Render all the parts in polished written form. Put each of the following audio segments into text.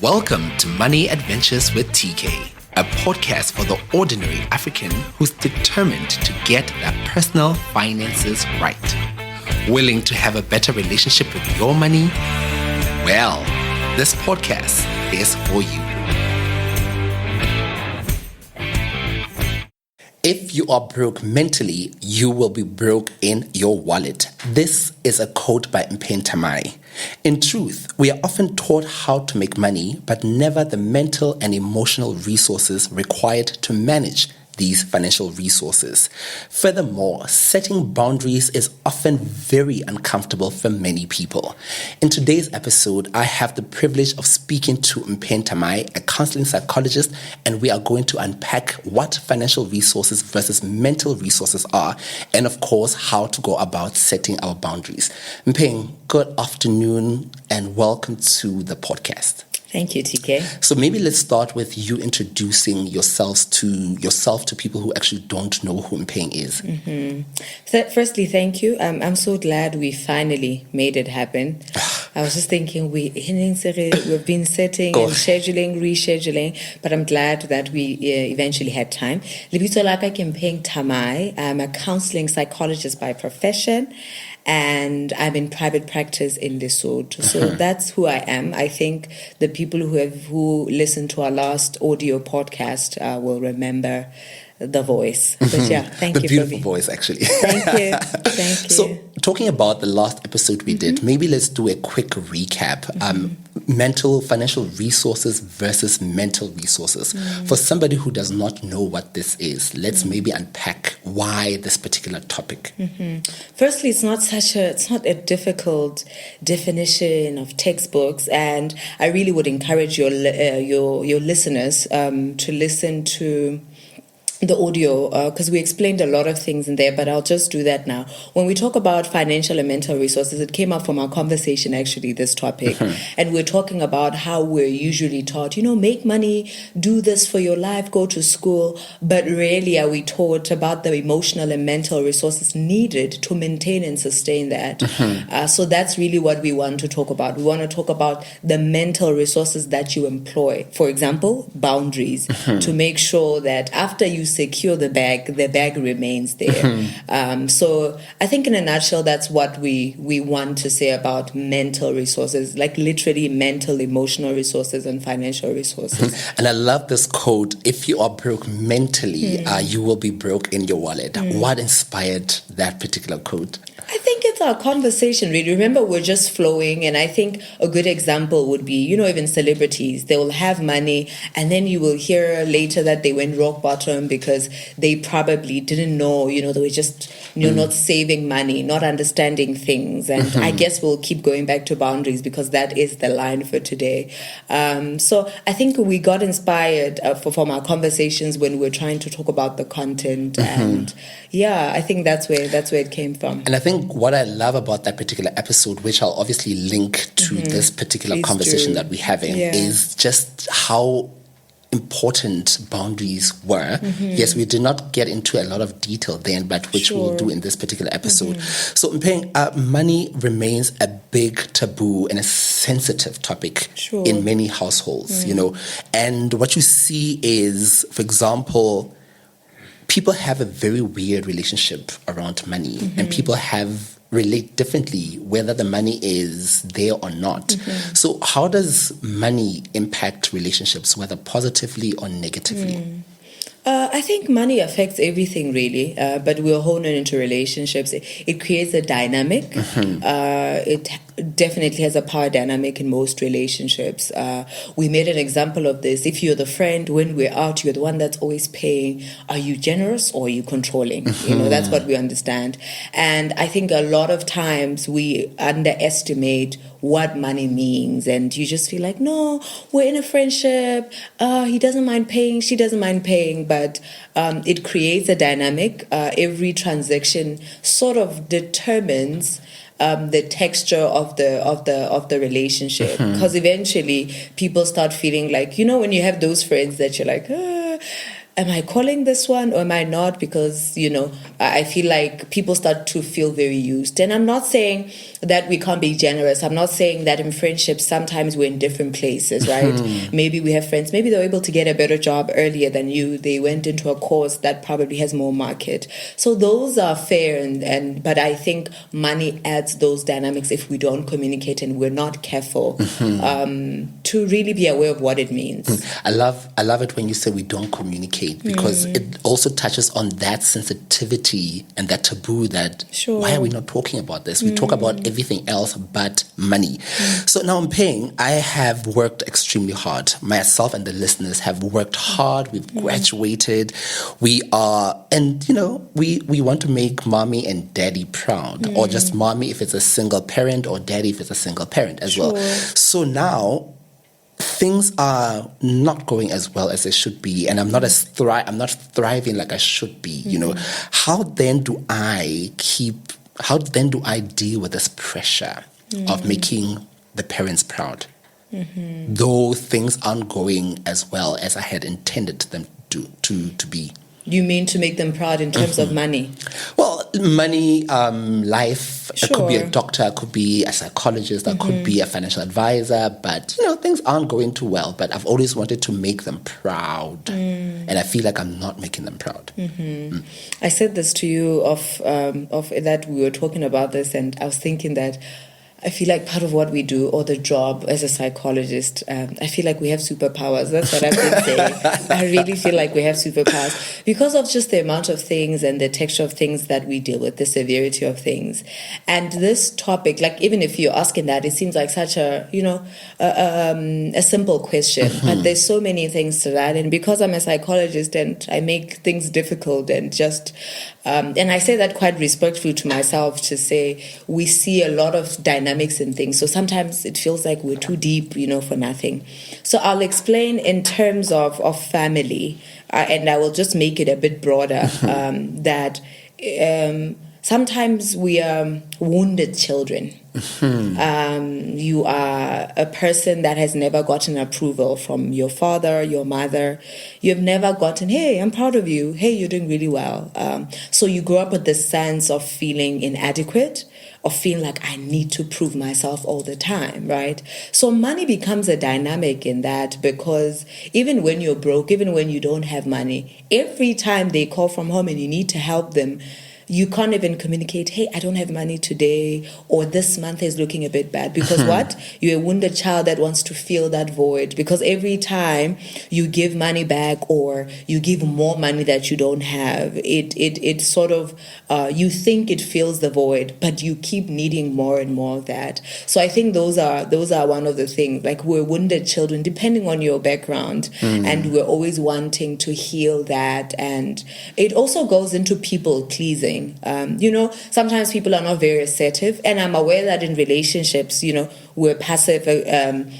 Welcome to Money Adventures with TK, a podcast for the ordinary African who's determined to get their personal finances right. Willing to have a better relationship with your money? Well, this podcast is for you. If you are broke mentally, you will be broke in your wallet. This is a quote by Mpheng Thamae. In truth, we are often taught how to make money, but never the mental and emotional resources required to manage these financial resources. Furthermore, setting boundaries is often very uncomfortable for many people. In today's episode, I have the privilege of speaking to Mpheng Thamae, a counselling psychologist, and we are going to unpack what financial resources versus mental resources are, and of course, how to go about setting our boundaries. Mpheng, good afternoon and welcome to the podcast. Thank you, TK. So maybe let's start with you introducing yourself to people who actually don't know who Mpheng is. Mm-hmm. So firstly, thank you. I'm so glad we finally made it happen. I was just thinking we've been setting and rescheduling, but I'm glad that we eventually had time. Lebitso la ka ke Mpheng Thamae. I'm a counselling psychologist by profession, and I'm in private practice in Lesotho. So that's who I am. I think the people who listened to our last audio podcast will remember the voice. But yeah, thank you. The beautiful voice, actually. Thank you. So, talking about the last episode we did, maybe let's do a quick recap. Financial resources versus mental resources. For somebody who does not know what this is, let's maybe unpack why this particular topic. Firstly, it's not a difficult definition of textbooks, and I really would encourage your listeners to listen to the audio, because we explained a lot of things in there, but I'll just do that now. When we talk about financial and mental resources, it came up from our conversation, actually, this topic. And we're talking about how we're usually taught, make money, do this for your life, go to school. But rarely are we taught about the emotional and mental resources needed to maintain and sustain that. So that's really what we want to talk about. We want to talk about the mental resources that you employ. For example, boundaries, to make sure that after you secure the bag remains there. So I think in a nutshell, that's what we want to say about mental resources, like literally mental, emotional resources and financial resources. And I love this quote, if you are broke mentally, you will be broke in your wallet. What inspired that particular quote? I think it's our conversation, really. Remember, we're just flowing, and I think a good example would be, even celebrities. They will have money, and then you will hear later that they went rock bottom because they probably didn't know, they were just, not saving money, not understanding things. And I guess we'll keep going back to boundaries because that is the line for today. So I think we got inspired from our conversations when we're trying to talk about the content. And yeah, I think that's where it came from. And I think what I love about that particular episode, which I'll obviously link to this particular conversation that we're having, is just how important boundaries were. Yes, we did not get into a lot of detail then, but which we'll do in this particular episode. So, Mpheng, money remains a big taboo and a sensitive topic in many households, And what you see is, for example, people have a very weird relationship around money, and people relate differently whether the money is there or not. So how does money impact relationships, whether positively or negatively? I think money affects everything, really, but we'll hone it into relationships. It creates a dynamic. It definitely has a power dynamic in most relationships. We made an example of this. If you're the friend, when we're out, you're the one that's always paying. Are you generous or are you controlling? That's what we understand. And I think a lot of times we underestimate what money means, and you just feel like, no, we're in a friendship, he doesn't mind paying, she doesn't mind paying, but it creates a dynamic. Every transaction sort of determines the texture of the relationship, because eventually people start feeling like, when you have those friends that you're like, am I calling this one or am I not? Because, I feel like people start to feel very used. And I'm not saying that we can't be generous. I'm not saying that in friendships sometimes we're in different places, right? Maybe we have friends, maybe they're able to get a better job earlier than you. They went into a course that probably has more market. So those are fair, but I think money adds those dynamics if we don't communicate and we're not careful to really be aware of what it means. I love it when you say we don't communicate, because it also touches on that sensitivity and that taboo that why are we not talking about this? We talk about everything else but money. So now, Mpheng, I have worked extremely hard. Myself and the listeners have worked hard. We've graduated. We are, and we want to make mommy and daddy proud, or just mommy if it's a single parent, or daddy if it's a single parent as well. So now things are not going as well as they should be, and I'm not thriving like I should be. How then do I deal with this pressure of making the parents proud, though things aren't going as well as I had intended them to be? You mean to make them proud in terms of money? Well, money, life. It could be a doctor, it could be a psychologist, it could be a financial advisor. But, things aren't going too well. But I've always wanted to make them proud. And I feel like I'm not making them proud. I said this to you of that we were talking about this, and I was thinking that I feel like part of what we do, or the job as a psychologist, I feel like we have superpowers. That's what I've been saying. I really feel like we have superpowers because of just the amount of things and the texture of things that we deal with, the severity of things. And this topic, like even if you're asking that, it seems like such a, a simple question. But there's so many things to that. And because I'm a psychologist and I make things difficult and just... and I say that quite respectfully to myself, to say we see a lot of dynamics in things. So sometimes it feels like we're too deep, for nothing. So I'll explain in terms of family, and I will just make it a bit broader, that sometimes we are wounded children. You are a person that has never gotten approval from your father, your mother. You've never gotten, hey, I'm proud of you. Hey, you're doing really well. So you grow up with this sense of feeling inadequate, of feeling like I need to prove myself all the time, right? So money becomes a dynamic in that, because even when you're broke, even when you don't have money, every time they call from home and you need to help them, you can't even communicate, hey, I don't have money today, or this month is looking a bit bad. Because what? You're a wounded child that wants to fill that void. Because every time you give money back, or you give more money that you don't have, it sort of, you think it fills the void, but you keep needing more and more of that. So I think those are one of the things. Like, we're wounded children, depending on your background, and we're always wanting to heal that. And it also goes into people pleasing. Sometimes people are not very assertive, and I'm aware that in relationships, we're passive and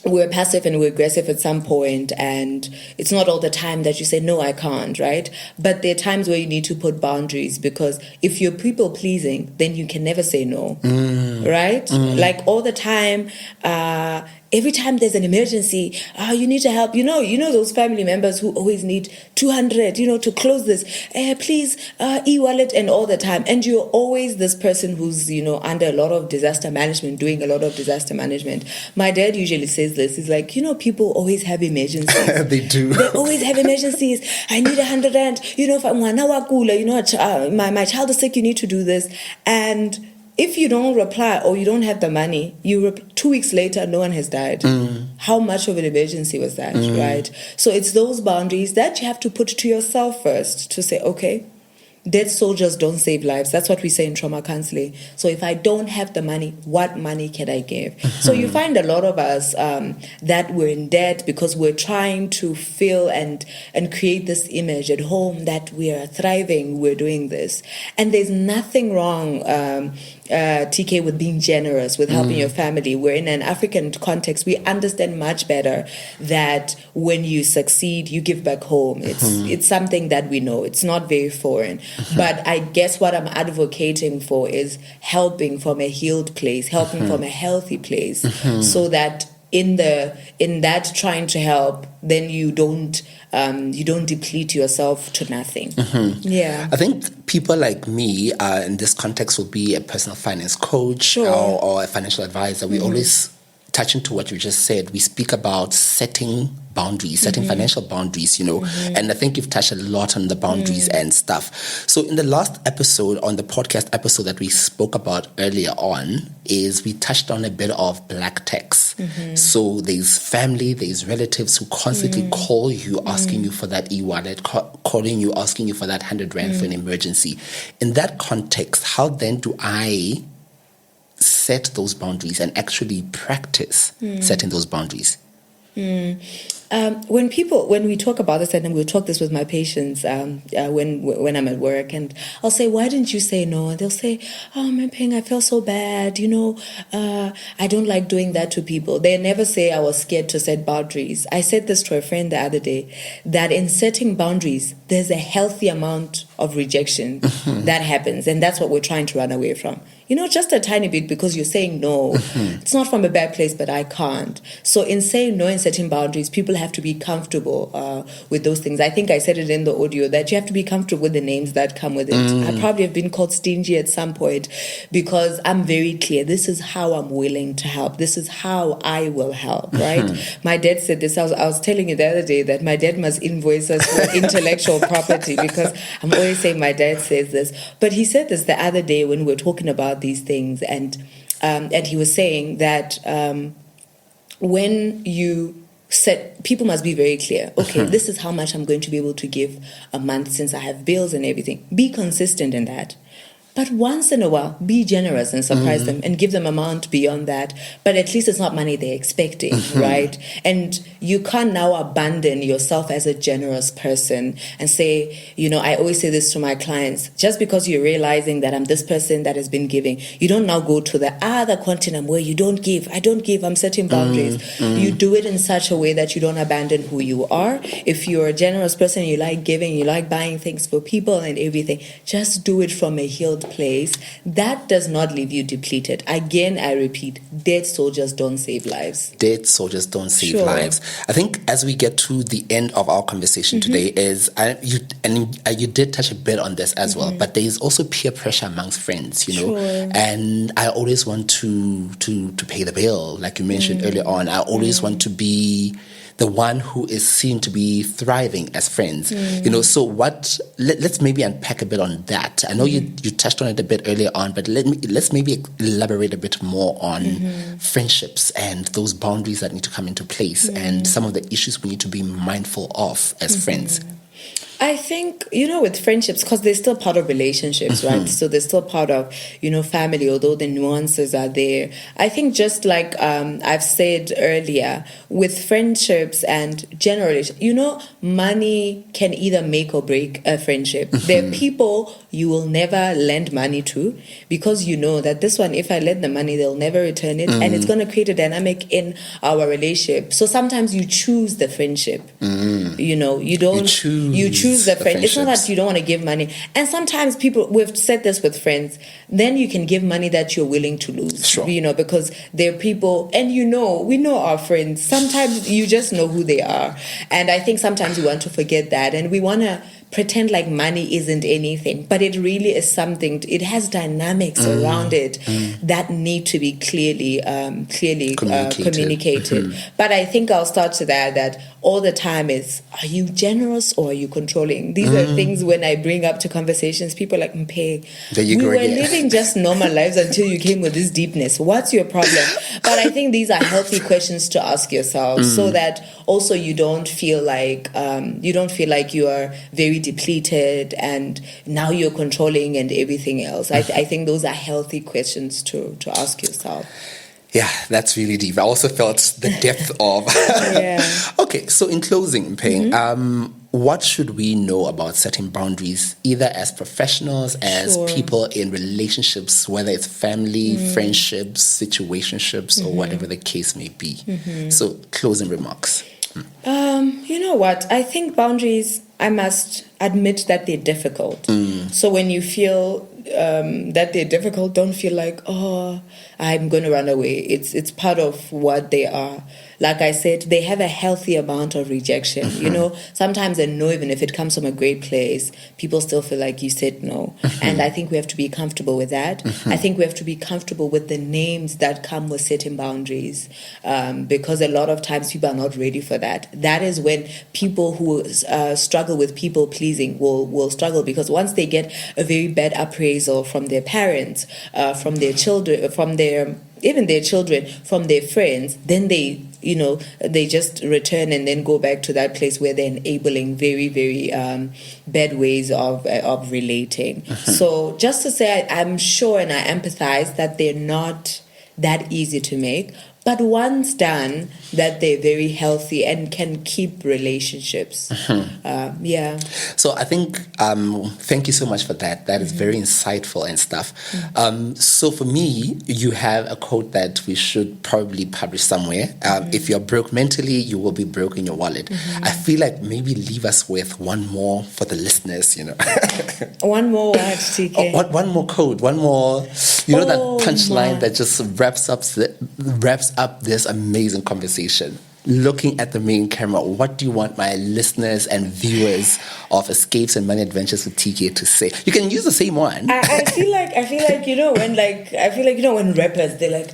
we're aggressive at some point, and it's not all the time that you say, no, I can't, right? But there are times where you need to put boundaries, because if you're people pleasing, then you can never say no, right? Like all the time, every time there's an emergency, you need to help. You know those family members who always need 200, to close this. Please, e-wallet, and all the time. And you're always this person who's, under a lot of disaster management, doing a lot of disaster management. My dad usually says this. He's like, people always have emergencies. They do. They always have emergencies. I need 100 rand. My child is sick, you need to do this. And if you don't reply, or you don't have the money, 2 weeks later, no one has died. How much of an emergency was that, right? So it's those boundaries that you have to put to yourself first, to say, okay, dead soldiers don't save lives. That's what we say in trauma counselling. So if I don't have the money, what money can I give? So you find a lot of us that we're in debt because we're trying to fill and create this image at home that we are thriving, we're doing this. And there's nothing wrong, TK, with being generous, with helping your family. We're in an African context. We understand much better that when you succeed, you give back home. It's something that we know. It's not very foreign. But I guess what I'm advocating for is helping from a healed place, helping from a healthy place, so that in that trying to help, then you don't deplete yourself to nothing. Yeah. I think people like me in this context will be a personal finance coach Sure. or a financial advisor. We always, touching to what you just said, we speak about setting boundaries, setting financial boundaries, and I think you've touched a lot on the boundaries and stuff. So in the last episode, on the podcast episode that we spoke about earlier on, is we touched on a bit of black tax. So there's family, there's relatives who constantly call you, asking you for that e-wallet, calling you, asking you for that 100 Rand for an emergency. In that context, how then do I set those boundaries and actually practice setting those boundaries? When we talk about this, and we'll talk this with my patients when I'm at work, and I'll say, why didn't you say no? And they'll say, oh, Mpheng, I feel so bad. I don't like doing that to people. They never say I was scared to set boundaries. I said this to a friend the other day, that in setting boundaries, there's a healthy amount of rejection that happens. And that's what we're trying to run away from. Just a tiny bit, because you're saying no. It's not from a bad place, but I can't. So in saying no and setting boundaries, people have to be comfortable with those things. I think I said it in the audio that you have to be comfortable with the names that come with it. I probably have been called stingy at some point, because I'm very clear. This is how I'm willing to help. This is how I will help, right? My dad said this. I was telling you the other day that my dad must invoice us for intellectual property, because I'm always saying my dad says this. But he said this the other day when we were talking about these things, and he was saying that when you set, people must be very clear. Okay, this is how much I'm going to be able to give a month, since I have bills and everything. Be consistent in that. But once in a while, be generous and surprise them and give them amount beyond that. But at least it's not money they're expecting, right? And you can't now abandon yourself as a generous person and say, I always say this to my clients, just because you're realizing that I'm this person that has been giving, you don't now go to the other continuum where you don't give. I don't give, I'm setting boundaries. You do it in such a way that you don't abandon who you are. If you're a generous person, you like giving, you like buying things for people and everything, just do it from a healed place. That does not leave you depleted. Again, I repeat, dead soldiers don't save lives. Dead soldiers don't save lives. I think as we get to the end of our conversation today, you did touch a bit on this as well, but there is also peer pressure amongst friends, and I always want to pay the bill, like you mentioned earlier on. I always want to be the one who is seen to be thriving as friends. So let's maybe unpack a bit on that. I know you touched on it a bit earlier on, but let's maybe elaborate a bit more on friendships and those boundaries that need to come into place and some of the issues we need to be mindful of as friends. I think, with friendships, because they're still part of relationships, right? So they're still part of, family, although the nuances are there. I think just like I've said earlier, with friendships and generally, money can either make or break a friendship. There are people you will never lend money to, because you know that this one, if I lend the money, they'll never return it, and it's going to create a dynamic in our relationship. So sometimes you choose the friendship. You choose the friend. It's not that you don't want to give money. And sometimes we've said this with friends, then you can give money that you're willing to lose. Sure. Because there are people, and we know our friends. Sometimes you just know who they are. And I think sometimes we want to forget that, and we want to pretend like money isn't anything, but it really is something. It has dynamics around it that need to be clearly communicated. But I think I'll start to that all the time is, are you generous or are you controlling? These are things when I bring up to conversations, people are like, Mpheng, we were living just normal lives until you came with this deepness. What's your problem? But I think these are healthy questions to ask yourself, so that also you don't feel like you are very depleted and now you're controlling and everything else. I think those are healthy questions to ask yourself. Yeah, that's really deep. I also felt the depth of... Yeah. Okay, so in closing, Mpheng, what should we know about setting boundaries, either as professionals, as people in relationships, whether it's family, friendships, situationships, or whatever the case may be? So, closing remarks. You know what? I think boundaries, I must admit that they're difficult. So when you feel that they're difficult, don't feel like, oh, I'm going to run away. It's part of what they are. Like I said, they have a healthy amount of rejection. You know, sometimes a no, even if it comes from a great place, people still feel like you said no. And I think we have to be comfortable with that. I think we have to be comfortable with the names that come with setting boundaries, because a lot of times people are not ready for that. That is when people who struggle with people pleasing will struggle, because once they get a very bad appraisal from their parents, from their children, from their children, from their friends, then they just return and then go back to that place where they're enabling very, very bad ways of relating. So just to say, I'm sure and I empathize that they're not that easy to make, but once done, that they're very healthy and can keep relationships. Yeah. So I think, thank you so much for that. That is very insightful and stuff. So for me, you have a quote that we should probably publish somewhere. If you're broke mentally, you will be broke in your wallet. I feel like maybe leave us with one more for the listeners, One more what, TK? One more quote, one more, that punchline that just wraps up this amazing conversation. Looking at the main camera, what do you want my listeners and viewers of Escapes and Money Adventures with TK to say? You can use the same one. I feel like when rappers, they're like,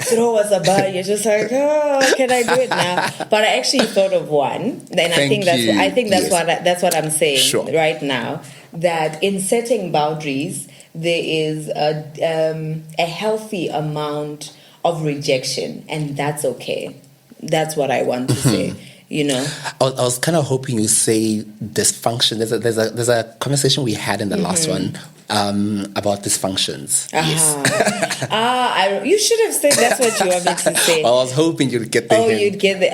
throw us a bar, you're just like, oh, can I do it now? But I actually thought of one. Then I think that's what I'm saying right now. That in setting boundaries, there is a healthy amount of rejection, and that's okay. That's what I want to say. I was kind of hoping you say dysfunction. There's a conversation we had in the last one about dysfunctions. Yes. You should have said that's what you want me to say. I was hoping you'd get the hint. You'd get the.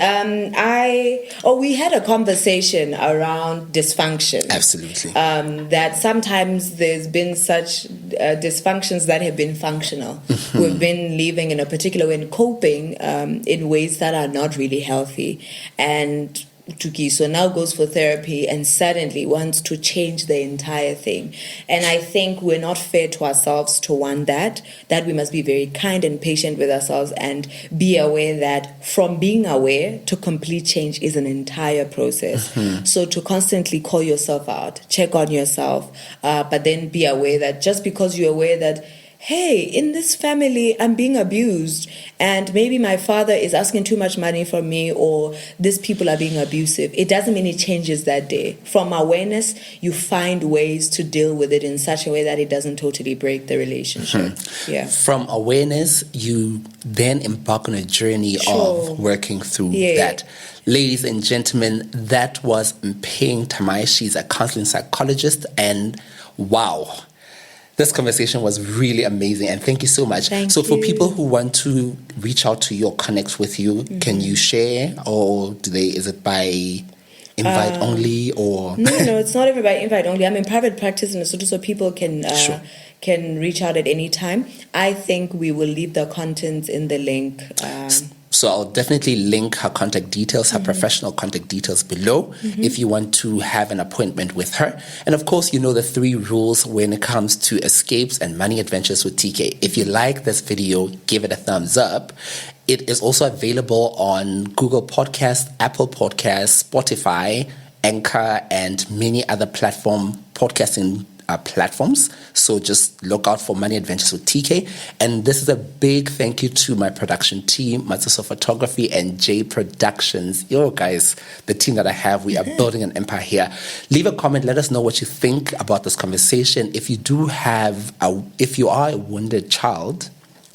We had a conversation around dysfunction. Absolutely. That sometimes there's been such dysfunctions that have been functional. We've been living in a particular way and coping in ways that are not really healthy. And Tukiso now goes for therapy and suddenly wants to change the entire thing. And I think we're not fair to ourselves to want that we must be very kind and patient with ourselves and be aware that from being aware to complete change is an entire process. So to constantly call yourself out, check on yourself, but then be aware that just because you're aware that, hey, in this family, I'm being abused, and maybe my father is asking too much money from me, or these people are being abusive, it doesn't mean it changes that day. From awareness, you find ways to deal with it in such a way that it doesn't totally break the relationship. Yeah. From awareness, you then embark on a journey of working through that. Ladies and gentlemen, that was Mpheng Thamae. She's a counseling psychologist, and wow. This conversation was really amazing, and thank you so much. Thank you. For you. people who want to reach out to you or connect with you, can you share, or is it by invite only, or? No, it's not even by invite only. I'm in private practice in Lesotho, so people can reach out at any time. I think we will leave the contents in the link. So I'll definitely link her contact details, her professional contact details below if you want to have an appointment with her. And of course, the 3 rules when it comes to Escapes and Money Adventures with TK. If you like this video, give it a thumbs up. It is also available on Google Podcasts, Apple Podcasts, Spotify, Anchor, and many other podcasting platforms. So just look out for Money Adventures with TK. And this is a big thank you to my production team, Matsuso Photography and J Productions. Yo, guys, the team that I have, we are building an empire here. Leave a comment. Let us know what you think about this conversation. If you are a wounded child,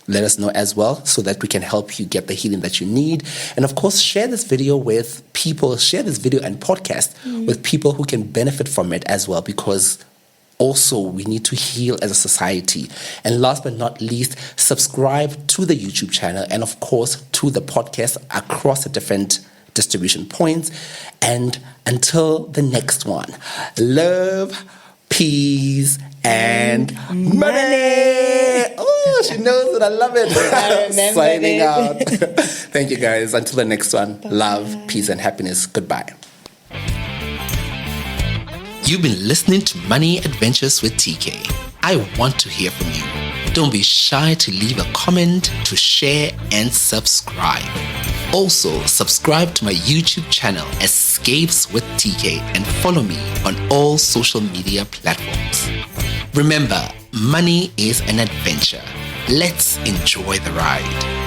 let us know as well so that we can help you get the healing that you need. And of course, share this video with people, share this video and podcast with people who can benefit from it as well, because also we need to heal as a society. And last but not least, subscribe to the YouTube channel and of course to the podcast across the different distribution points. And until the next one, love, peace, and money. Oh, she knows it. I love it. I remember Signing it. out. Thank you, guys. Until the next one. Bye. Love, peace, and happiness. Goodbye. You've been listening to Money Adventures with TK. I want to hear from you. Don't be shy to leave a comment, to share, and subscribe. Also, subscribe to my YouTube channel, Escapes with TK, and follow me on all social media platforms. Remember, money is an adventure. Let's enjoy the ride.